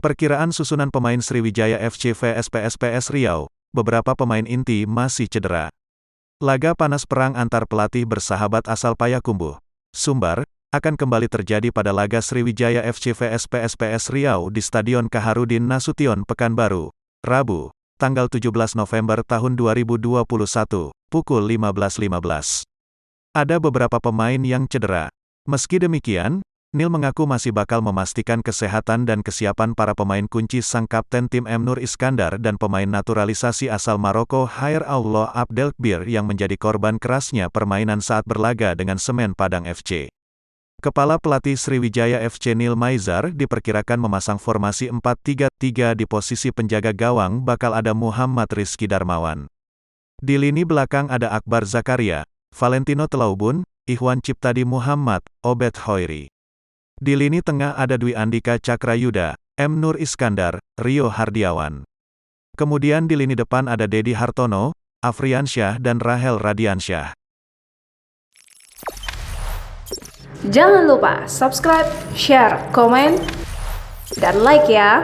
Perkiraan susunan pemain Sriwijaya FC vs PSPS Riau, beberapa pemain inti masih cedera. Laga panas perang antar pelatih bersahabat asal Payakumbuh, Sumbar, akan kembali terjadi pada laga Sriwijaya FC vs PSPS Riau di Stadion Kaharudin Nasution Pekanbaru, Rabu, tanggal 17 November tahun 2021, pukul 15.15. Ada beberapa pemain yang cedera. Meski demikian, Nil mengaku masih bakal memastikan kesehatan dan kesiapan para pemain kunci sang kapten tim M. Nur Iskandar dan pemain naturalisasi asal Maroko Khair Allah Abdelkbir yang menjadi korban kerasnya permainan saat berlaga dengan Semen Padang FC. Kepala pelatih Sriwijaya FC Nil Maizar diperkirakan memasang formasi 4-3-3 di posisi penjaga gawang bakal ada Muhammad Rizky Darmawan. Di lini belakang ada Akbar Zakaria, Valentino Telaubun, Ikhwan Ciptadi Muhammad, Obed Hoiri. Di lini tengah ada Dwi Andika Cakrayuda, M. Nur Iskandar, Rio Hardiawan. Kemudian di lini depan ada Dedi Hartono, Afriansyah dan Rahel Radiansyah. Jangan lupa subscribe, share, komen, dan like ya!